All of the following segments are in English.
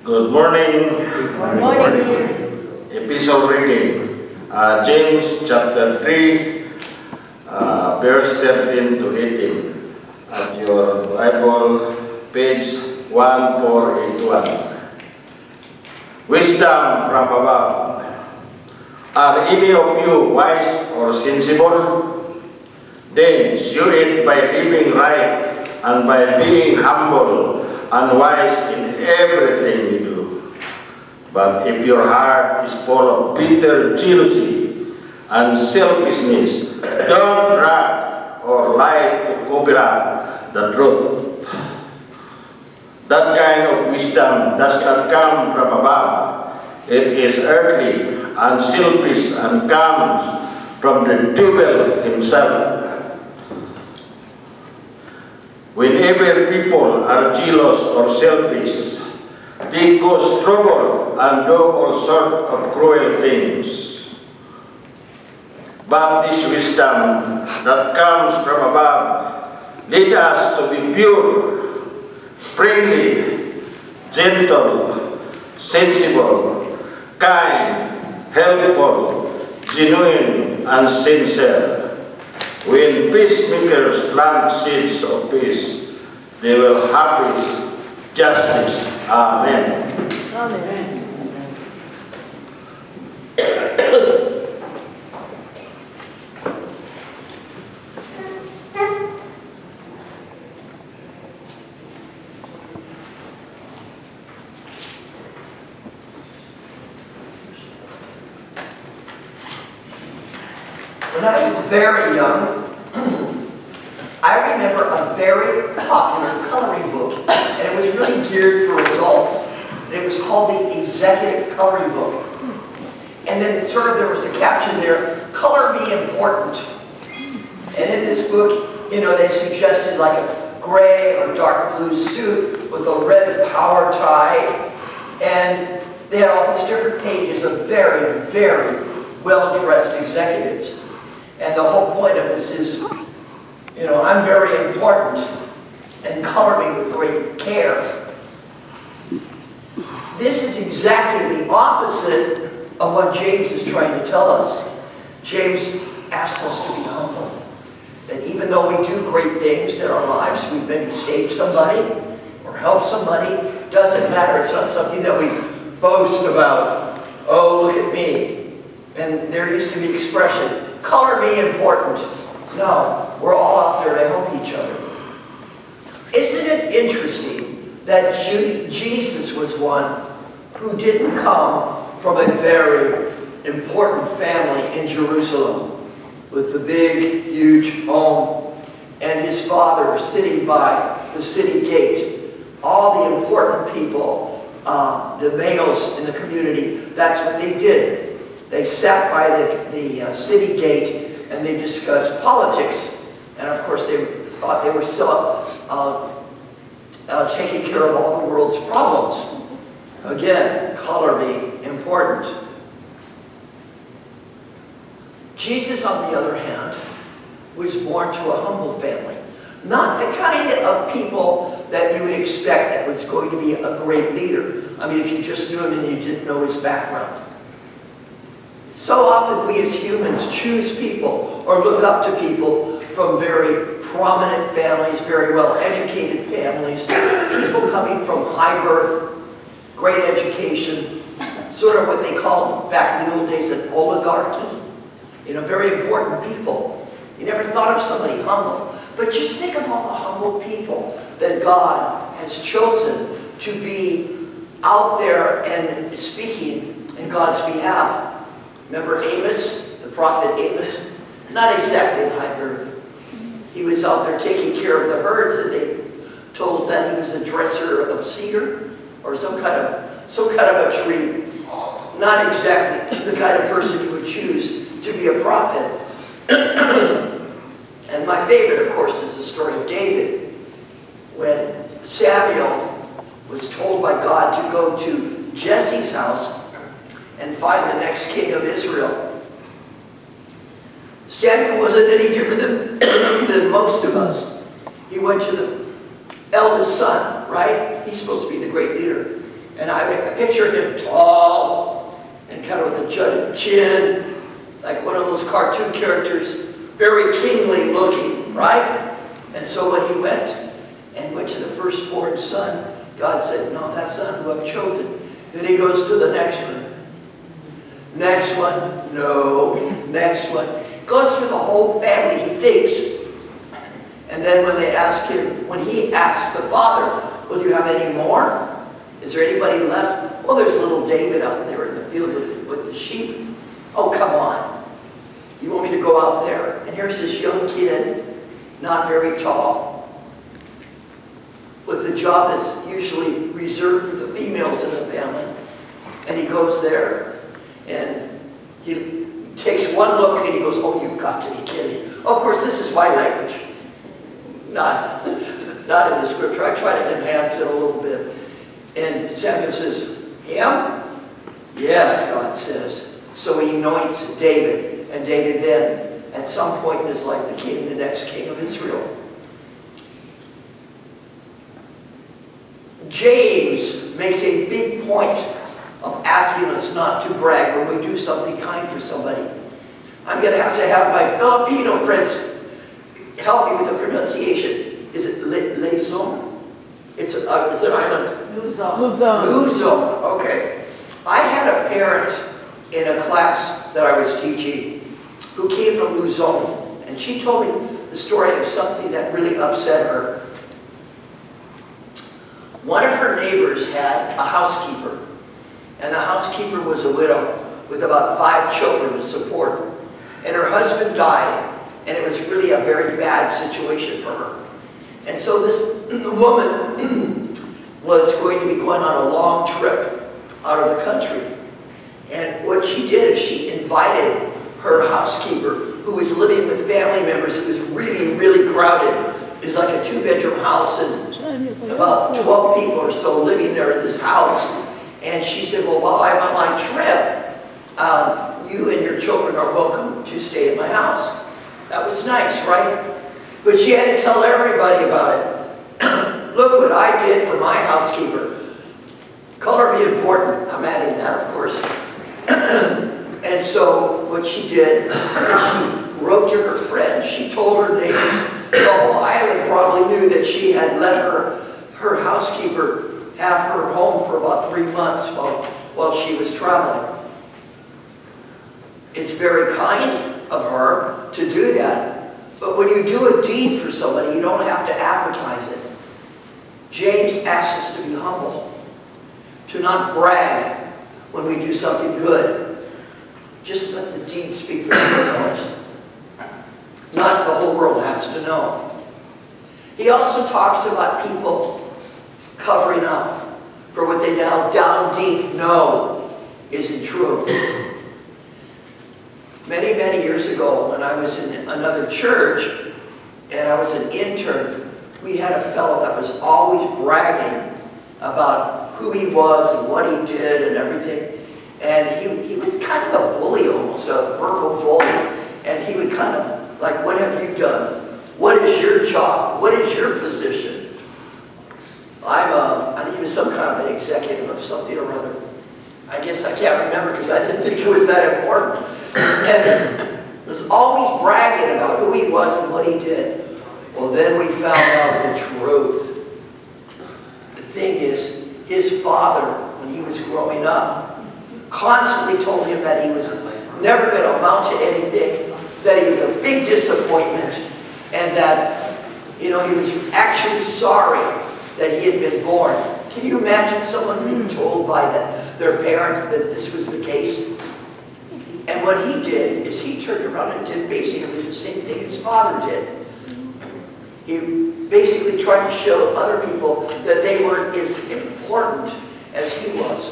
Good morning. Good morning. Epistle reading, James chapter 3, verse 13 to 18. At your Bible, page 1481. Wisdom from above. Are any of you wise or sensible? Then show it by living right and by being humble and wise in everything you do. But if your heart is full of bitter jealousy and selfishness, don't brag or lie to cover up the truth. That kind of wisdom does not come from above. It is earthly and selfish and comes from the devil himself. Whenever people are jealous or selfish, they cause trouble and do all sorts of cruel things. But this wisdom that comes from above leads us to be pure, friendly, gentle, sensible, kind, helpful, genuine, and sincere. When peacemakers plant seeds of peace, they will harvest justice. Amen. Amen. When I was very young, I remember a very popular coloring book, and it was really geared for adults. And it was called the Executive Coloring Book. And then there was a caption there, "Color me important." And in this book, they suggested like a gray or dark blue suit with a red power tie. And they had all these different pages of very, very well-dressed executives. And the whole point of this is, I'm very important, and color me with great care. This is exactly the opposite of what James is trying to tell us. James asks us to be humble. That even though we do great things in our lives, we maybe save somebody or help somebody, doesn't matter. It's not something that we boast about. Oh, look at me. And there used to be expression, color me important. No, we're all out there to help each other. Isn't it interesting that Jesus was one who didn't come from a very important family in Jerusalem with the big, huge home and his father sitting by the city gate. All the important people, the males in the community, that's what they did. They sat by the city gate and they discussed politics. And of course they thought they were still taking care of all the world's problems. Again, color me important. Jesus, on the other hand, was born to a humble family. Not the kind of people that you would expect that was going to be a great leader. I mean, if you just knew him and you didn't know his background. So often we as humans choose people or look up to people from very prominent families, very well-educated families, people coming from high birth, great education, sort of what they called back in the old days an oligarchy. You know, very important people. You never thought of somebody humble. But just think of all the humble people that God has chosen to be out there and speaking in God's behalf. Remember Amos, the prophet Amos? Not exactly in high birth. He was out there taking care of the herds, and they told that he was a dresser of cedar or some kind of a tree. Not exactly the kind of person you would choose to be a prophet. And my favorite, of course, is the story of David. When Samuel was told by God to go to Jesse's house and find the next king of Israel, Samuel wasn't any different than most of us. He went to the eldest son, right? He's supposed to be the great leader. And I picture him tall and kind of with a jutted chin, like one of those cartoon characters, very kingly looking, right? And so when he went to the firstborn son, God said, no, that's not who I've chosen. Then he goes to the next one. Next one, no, next one. Goes through the whole family, he thinks. And then when they ask him, when he asks the father, well, do you have any more? Is there anybody left? Well, there's little David out there in the field with the sheep. Oh, come on. You want me to go out there? And here's this young kid, not very tall, with the job that's usually reserved for the females in the family. And he goes there, and he takes one look, and he goes, oh, you've got to be kidding. Of course, this is my language. Not in the scripture. I try to enhance it a little bit. And Samuel says, him? Yes, God says. So he anoints David. And David then, at some point in his life, became the next king of Israel. James makes a big point of asking us not to brag when we do something kind for somebody. I'm going to have my Filipino friends help me with the pronunciation. Is it Luzon? It's an island. Luzon. Luzon. Okay. I had a parent in a class that I was teaching who came from Luzon, and she told me the story of something that really upset her. One of her neighbors had a housekeeper, and the housekeeper was a widow with about 5 children to support. And her husband died, and it was really a very bad situation for her. And so this woman was going to be going on a long trip out of the country. And what she did is she invited her housekeeper, who was living with family members. It was really, really crowded. It was like a 2-bedroom house, and about 12 people or so living there in this house. And she said, well, while I'm on my trip, you and your children are welcome to stay at my house. That was nice, right? But she had to tell everybody about it. Look what I did for my housekeeper. Color be important. I'm adding that, of course. And so what she did, she wrote to her friends. She told her neighbors. The whole island probably knew that she had let her housekeeper have her home for about 3 months while she was traveling. It's very kind of her to do that. But when you do a deed for somebody, you don't have to advertise it. James asks us to be humble, to not brag when we do something good. Just let the deed speak for themselves. Not the whole world has to know. He also talks about people covering up for what they now down deep know isn't true. Many, many years ago, when I was in another church and I was an intern, we had a fellow that was always bragging about who he was and what he did and everything. And he was kind of a bully, almost a verbal bully. And he would kind of, like, what have you done? What is your job? What is your position? I think he was some kind of an executive of something or other. I guess I can't remember because I didn't think it was that important. And was always bragging about who he was and what he did. Well, then we found out the truth. The thing is, his father, when he was growing up, constantly told him that he was never going to amount to anything, that he was a big disappointment, and that, you know, he was actually sorry that he had been born. Can you imagine someone being told by their parent that this was the case? And what he did is he turned around and did basically the same thing his father did. He basically tried to show other people that they weren't as important as he was.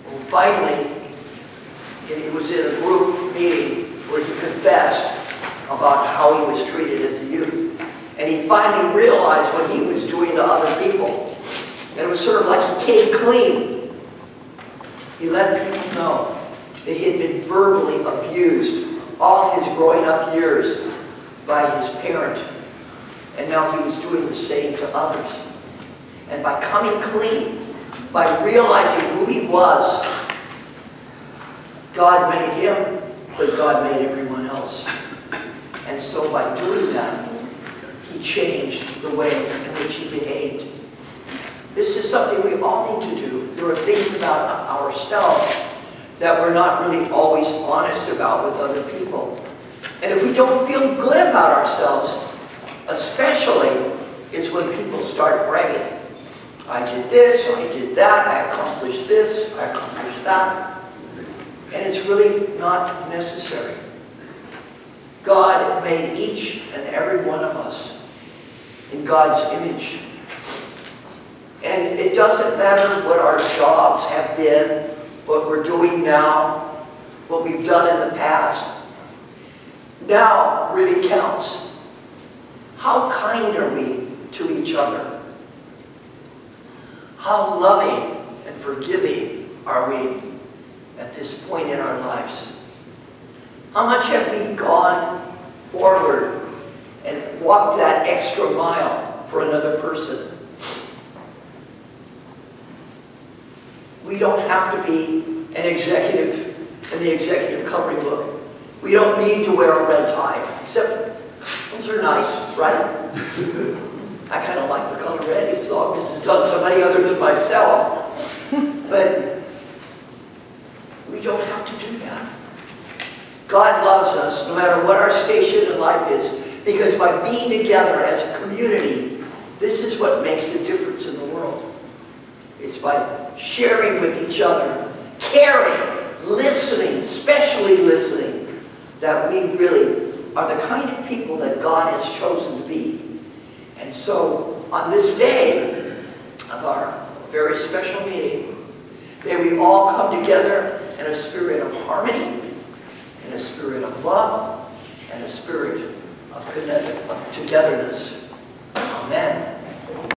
Well, finally, he was in a group meeting where he confessed about how he was treated as a youth. And he finally realized what he was doing to other people. And it was sort of like he came clean. He let people know that he had been verbally abused all his growing up years by his parent. And now he was doing the same to others. And by coming clean, by realizing who he was, God made him, but God made everyone else. And so by doing that, he changed the way in which he behaved. This is something we all need to do. There are things about ourselves that we're not really always honest about with other people. And if we don't feel good about ourselves, especially, it's when people start bragging. I did this, I did that, I accomplished this, I accomplished that. And it's really not necessary. God made each and every one of us in God's image. And it doesn't matter what our jobs have been, what we're doing now, what we've done in the past. Now really counts. How kind are we to each other? How loving and forgiving are we at this point in our lives? How much have we gone forward and walked that extra mile for another person? We don't have to be an executive in the executive coloring book. We don't need to wear a red tie, except those are nice, right? I kind of like the color red as long as it's on somebody other than myself. But we don't have to do that. God loves us no matter what our station in life is, because by being together as a community, this is what makes a difference in the world. It's by sharing with each other, caring, listening, especially listening, that we really are the kind of people that God has chosen to be. And so, on this day of our very special meeting, may we all come together in a spirit of harmony, in a spirit of love, and a spirit of togetherness. Amen.